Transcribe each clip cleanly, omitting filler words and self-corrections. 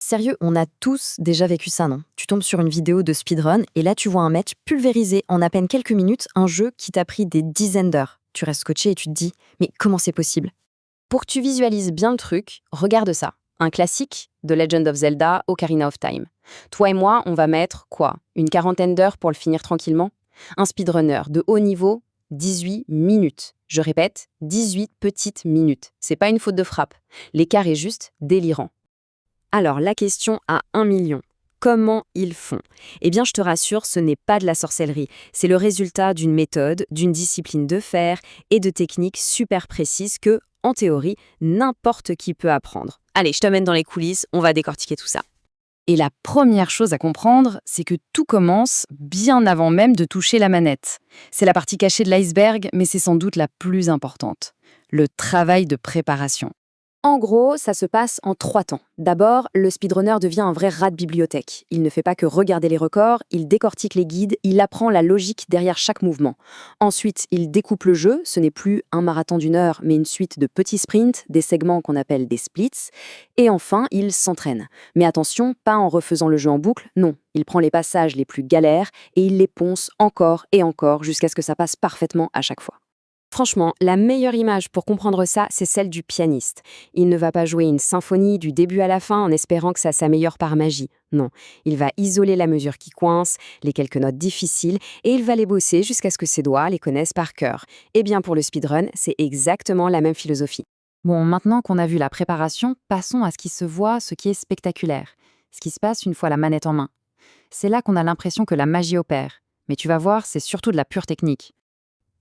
Sérieux, on a tous déjà vécu ça, non? Tu tombes sur une vidéo de speedrun et là tu vois un match pulvérisé en à peine quelques minutes, un jeu qui t'a pris des dizaines d'heures. Tu restes scotché et tu te dis, mais comment c'est possible? Pour que tu visualises bien le truc, regarde ça. Un classique, The Legend of Zelda, Ocarina of Time. Toi et moi, on va mettre, quoi, une quarantaine d'heures pour le finir tranquillement? Un speedrunner de haut niveau, 18 minutes. Je répète, 18 petites minutes. C'est pas une faute de frappe. L'écart est juste délirant. Alors, la question à 1 million. Comment ils font? Eh bien, je te rassure, ce n'est pas de la sorcellerie. C'est le résultat d'une méthode, d'une discipline de fer et de techniques super précises que, en théorie, n'importe qui peut apprendre. Allez, je t'emmène dans les coulisses, on va décortiquer tout ça. Et la première chose à comprendre, c'est que tout commence bien avant même de toucher la manette. C'est la partie cachée de l'iceberg, mais c'est sans doute la plus importante. Le travail de préparation. En gros, ça se passe en 3 temps. D'abord, le speedrunner devient un vrai rat de bibliothèque. Il ne fait pas que regarder les records, il décortique les guides, il apprend la logique derrière chaque mouvement. Ensuite, il découpe le jeu, ce n'est plus un marathon d'une heure, mais une suite de petits sprints, des segments qu'on appelle des splits. Et enfin, il s'entraîne. Mais attention, pas en refaisant le jeu en boucle, non. Il prend les passages les plus galères et il les ponce encore et encore jusqu'à ce que ça passe parfaitement à chaque fois. Franchement, la meilleure image pour comprendre ça, c'est celle du pianiste. Il ne va pas jouer une symphonie du début à la fin en espérant que ça s'améliore par magie. Non, il va isoler la mesure qui coince, les quelques notes difficiles, et il va les bosser jusqu'à ce que ses doigts les connaissent par cœur. Et bien pour le speedrun, c'est exactement la même philosophie. Bon, maintenant qu'on a vu la préparation, passons à ce qui se voit, ce qui est spectaculaire. Ce qui se passe une fois la manette en main. C'est là qu'on a l'impression que la magie opère. Mais tu vas voir, c'est surtout de la pure technique.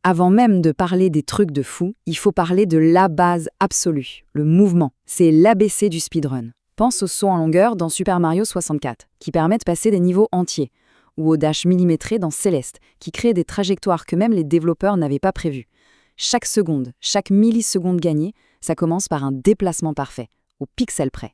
Avant même de parler des trucs de fou, il faut parler de la base absolue, le mouvement. C'est l'ABC du speedrun. Pense au saut en longueur dans Super Mario 64, qui permet de passer des niveaux entiers, ou au dash millimétré dans Céleste, qui crée des trajectoires que même les développeurs n'avaient pas prévues. Chaque seconde, chaque milliseconde gagnée, ça commence par un déplacement parfait, au pixel près.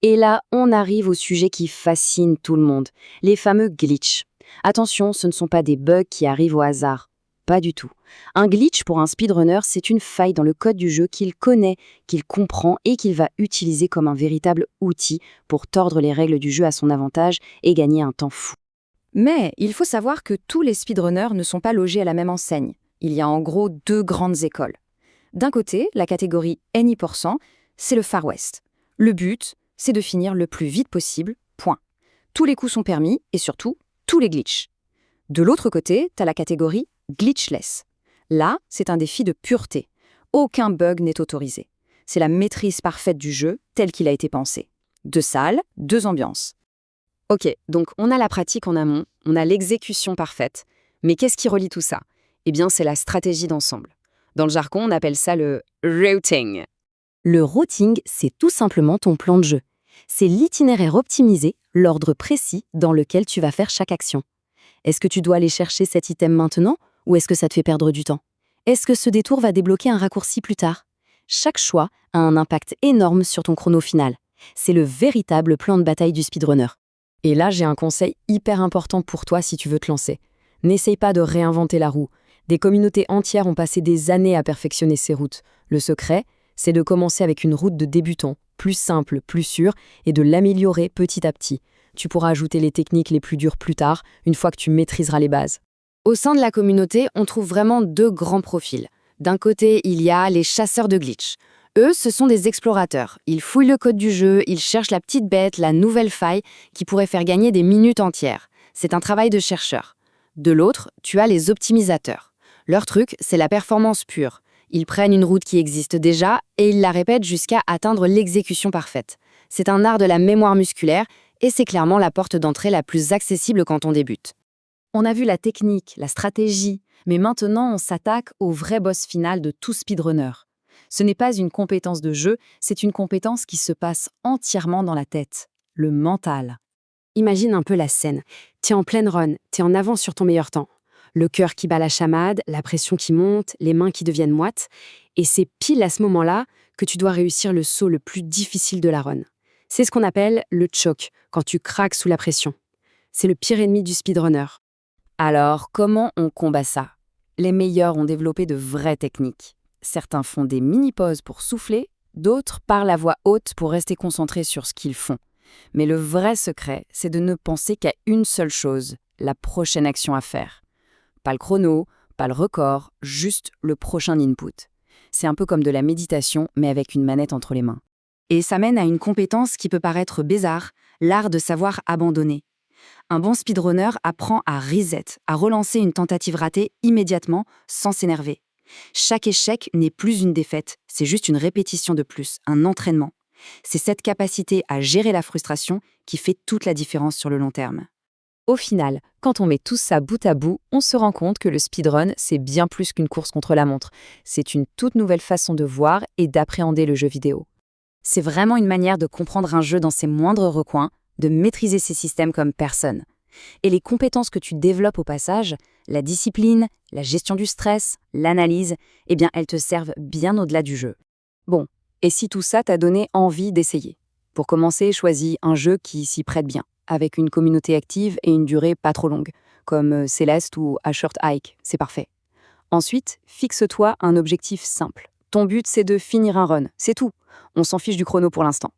Et là, on arrive au sujet qui fascine tout le monde, les fameux glitches. Attention, ce ne sont pas des bugs qui arrivent au hasard. Pas du tout. Un glitch pour un speedrunner, c'est une faille dans le code du jeu qu'il connaît, qu'il comprend et qu'il va utiliser comme un véritable outil pour tordre les règles du jeu à son avantage et gagner un temps fou. Mais il faut savoir que tous les speedrunners ne sont pas logés à la même enseigne. Il y a en gros 2 grandes écoles. D'un côté, la catégorie Any%, c'est le Far West. Le but, c'est de finir le plus vite possible, point. Tous les coups sont permis et surtout, tous les glitches. De l'autre côté, t'as la catégorie glitchless. Là, c'est un défi de pureté. Aucun bug n'est autorisé. C'est la maîtrise parfaite du jeu tel qu'il a été pensé. 2 salles, 2 ambiances. Ok, donc on a la pratique en amont, on a l'exécution parfaite. Mais qu'est-ce qui relie tout ça? Eh bien, c'est la stratégie d'ensemble. Dans le jargon, on appelle ça le routing. Le routing, c'est tout simplement ton plan de jeu. C'est l'itinéraire optimisé, l'ordre précis dans lequel tu vas faire chaque action. Est-ce que tu dois aller chercher cet item maintenant ou est-ce que ça te fait perdre du temps? Est-ce que ce détour va débloquer un raccourci plus tard? Chaque choix a un impact énorme sur ton chrono final. C'est le véritable plan de bataille du speedrunner. Et là, j'ai un conseil hyper important pour toi si tu veux te lancer. N'essaye pas de réinventer la roue. Des communautés entières ont passé des années à perfectionner ces routes. Le secret, c'est de commencer avec une route de débutant, plus simple, plus sûre, et de l'améliorer petit à petit. Tu pourras ajouter les techniques les plus dures plus tard, une fois que tu maîtriseras les bases. Au sein de la communauté, on trouve vraiment 2 grands profils. D'un côté, il y a les chasseurs de glitch. Eux, ce sont des explorateurs. Ils fouillent le code du jeu, ils cherchent la petite bête, la nouvelle faille qui pourrait faire gagner des minutes entières. C'est un travail de chercheur. De l'autre, tu as les optimisateurs. Leur truc, c'est la performance pure. Ils prennent une route qui existe déjà et ils la répètent jusqu'à atteindre l'exécution parfaite. C'est un art de la mémoire musculaire et c'est clairement la porte d'entrée la plus accessible quand on débute. On a vu la technique, la stratégie, mais maintenant on s'attaque au vrai boss final de tout speedrunner. Ce n'est pas une compétence de jeu, c'est une compétence qui se passe entièrement dans la tête, le mental. Imagine un peu la scène. T'es en pleine run, t'es en avance sur ton meilleur temps. Le cœur qui bat la chamade, la pression qui monte, les mains qui deviennent moites. Et c'est pile à ce moment-là que tu dois réussir le saut le plus difficile de la run. C'est ce qu'on appelle le choke, quand tu craques sous la pression. C'est le pire ennemi du speedrunner. Alors, comment on combat ça? Les meilleurs ont développé de vraies techniques. Certains font des mini-pauses pour souffler, d'autres parlent à voix haute pour rester concentrés sur ce qu'ils font. Mais le vrai secret, c'est de ne penser qu'à une seule chose, la prochaine action à faire. Pas le chrono, pas le record, juste le prochain input. C'est un peu comme de la méditation, mais avec une manette entre les mains. Et ça mène à une compétence qui peut paraître bizarre, l'art de savoir abandonner. Un bon speedrunner apprend à reset, à relancer une tentative ratée immédiatement, sans s'énerver. Chaque échec n'est plus une défaite, c'est juste une répétition de plus, un entraînement. C'est cette capacité à gérer la frustration qui fait toute la différence sur le long terme. Au final, quand on met tout ça bout à bout, on se rend compte que le speedrun, c'est bien plus qu'une course contre la montre. C'est une toute nouvelle façon de voir et d'appréhender le jeu vidéo. C'est vraiment une manière de comprendre un jeu dans ses moindres recoins, de maîtriser ses systèmes comme personne. Et les compétences que tu développes au passage, la discipline, la gestion du stress, l'analyse, eh bien elles te servent bien au-delà du jeu. Bon, et si tout ça t'a donné envie d'essayer? Pour commencer, choisis un jeu qui s'y prête bien, avec une communauté active et une durée pas trop longue, comme Celeste ou A Short Hike, c'est parfait. Ensuite, fixe-toi un objectif simple. Ton but, c'est de finir un run, c'est tout. On s'en fiche du chrono pour l'instant.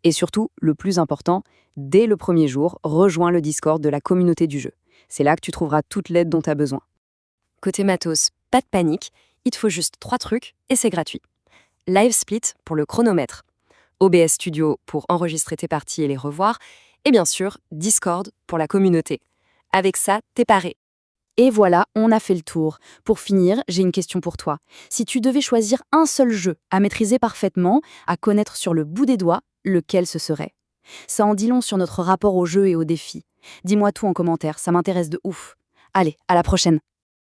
Et surtout, le plus important, dès le premier jour, rejoins le Discord de la communauté du jeu. C'est là que tu trouveras toute l'aide dont tu as besoin. Côté matos, pas de panique, il te faut juste 3 trucs et c'est gratuit. Live Split pour le chronomètre, OBS Studio pour enregistrer tes parties et les revoir, et bien sûr, Discord pour la communauté. Avec ça, t'es paré. Et voilà, on a fait le tour. Pour finir, j'ai une question pour toi. Si tu devais choisir un seul jeu à maîtriser parfaitement, à connaître sur le bout des doigts, lequel ce serait? Ça en dit long sur notre rapport au jeu et aux défis. Dis-moi tout en commentaire, ça m'intéresse de ouf. Allez, à la prochaine.